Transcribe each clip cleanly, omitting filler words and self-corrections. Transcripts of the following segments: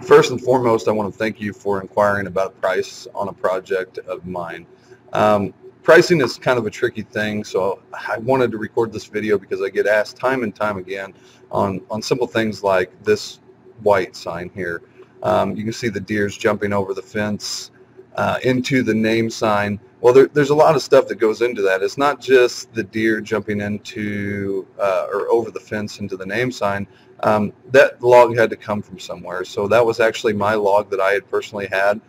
First and foremost, I want to thank you for inquiring about a price on a project of mine. Um, Pricing is kind of a tricky thing, so I wanted to record this video because I get asked time and time again on simple things like this white sign here. You can see the deers jumping over the fence into the name sign. Well, there's a lot of stuff that goes into that. It's not just the deer jumping into or over the fence into the name sign. That log had to come from somewhere. So that was actually my log that I had personally had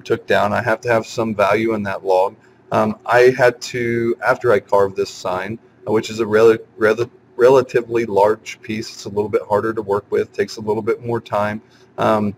took down. I have to have some value in that log. I had to, after I carved this sign, which is a relatively large piece, it's a little bit harder to work with, takes a little bit more time. I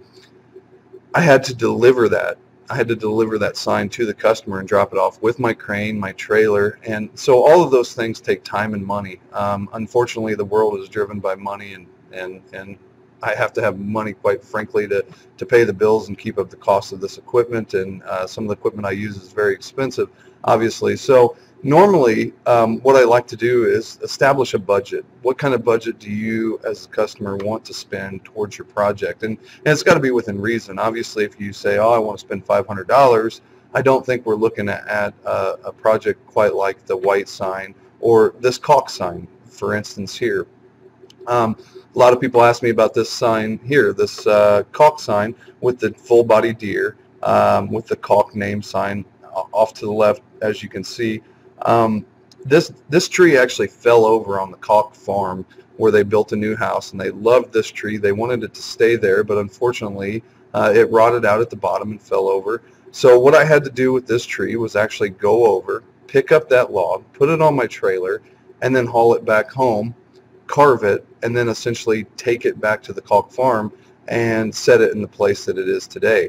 had to deliver that. I had to deliver that sign to the customer and drop it off with my crane, my trailer, and so all of those things take time and money. Unfortunately, the world is driven by money, and I have to have money, quite frankly, to pay the bills and keep up the cost of this equipment, and some of the equipment I use is very expensive, obviously. So normally, what I like to do is establish a budget. What kind of budget do you, as a customer, want to spend towards your project? And it's got to be within reason. Obviously, if you say, oh, I want to spend $500, I don't think we're looking at a project quite like the white sign or this caulk sign, for instance, here. A lot of people ask me about this sign here, this caulk sign with the full body deer, with the caulk name sign off to the left, as you can see. This tree actually fell over on the caulk farm where they built a new house, and they loved this tree. They wanted it to stay there, but unfortunately it rotted out at the bottom and fell over. So what I had to do with this tree was actually go over, pick up that log, put it on my trailer, and then haul it back home, carve it, and then essentially take it back to the caulk farm and set it in the place that it is today.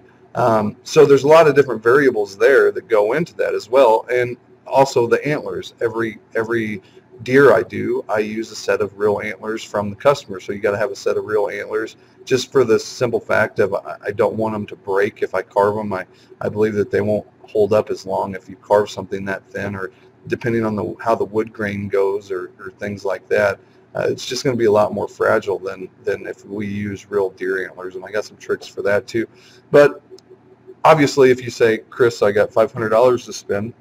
So there's a lot of different variables there that go into that as well, and also the antlers. Every deer I do, I use a set of real antlers from the customer. So you got to have a set of real antlers, just for the simple fact of I don't want them to break if I carve them. I believe that they won't hold up as long if you carve something that thin, or depending on how the wood grain goes, or things like that. It's just going to be a lot more fragile than if we use real deer antlers, and I got some tricks for that too. But obviously, if you say, Chris, I got $500 to spend,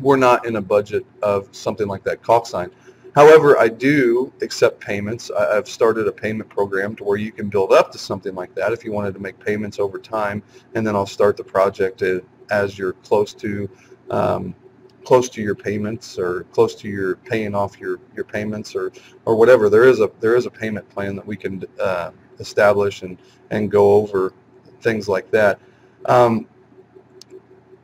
we're not in a budget of something like that caulk sign. However, I do accept payments. I've started a payment program to where you can build up to something like that if you wanted to make payments over time, and then I'll start the project as you're close to your payments, or close to your paying off your payments, or whatever. There is a payment plan that we can establish and go over things like that.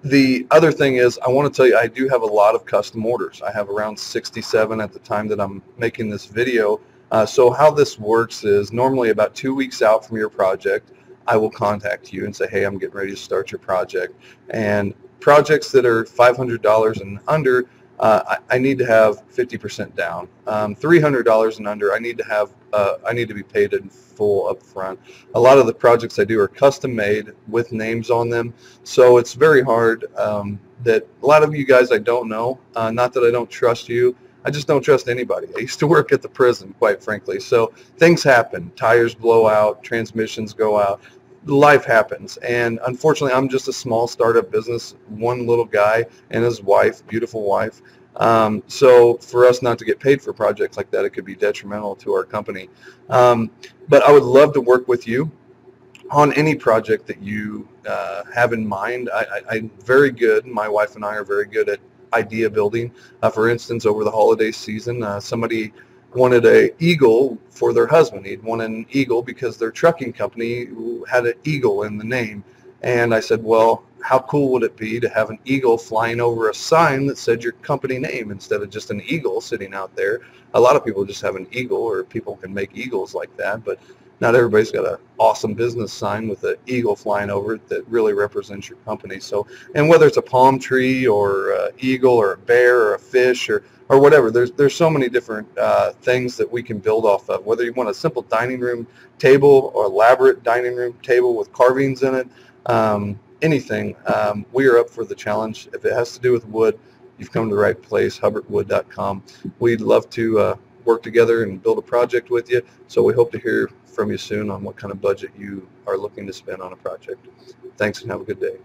The other thing is, I want to tell you, I do have a lot of custom orders. I have around 67 at the time that I'm making this video. So how this works is, normally about 2 weeks out from your project, I will contact you and say, hey, I'm getting ready to start your project. And projects that are $500 and under, I need to have 50% down. $300 and under, I need to be paid in full up front. A lot of the projects I do are custom made with names on them, so it's very hard. That a lot of you guys I don't know. Not that I don't trust you, I just don't trust anybody. I used to work at the prison, quite frankly, so things happen. Tires blow out, transmissions go out. Life happens, and unfortunately I'm just a small startup business, one little guy and his wife, beautiful wife. So for us not to get paid for projects like that, it could be detrimental to our company. But I would love to work with you on any project that you have in mind. I'm very good, my wife and I are very good at idea building. For instance, over the holiday season, somebody wanted an eagle for their husband. He'd wanted an eagle because their trucking company had an eagle in the name. And I said, well, how cool would it be to have an eagle flying over a sign that said your company name instead of just an eagle sitting out there? A lot of people just have an eagle, or people can make eagles like that, but not everybody's got an awesome business sign with an eagle flying over it that really represents your company. So, and whether it's a palm tree or an eagle or a bear or a fish or whatever, there's so many different things that we can build off of. Whether you want a simple dining room table or elaborate dining room table with carvings in it, anything, we are up for the challenge. If it has to do with wood, you've come to the right place, hubbartwood.com. We'd love to work together and build a project with you. So we hope to hear from you soon on what kind of budget you are looking to spend on a project. Thanks and have a good day.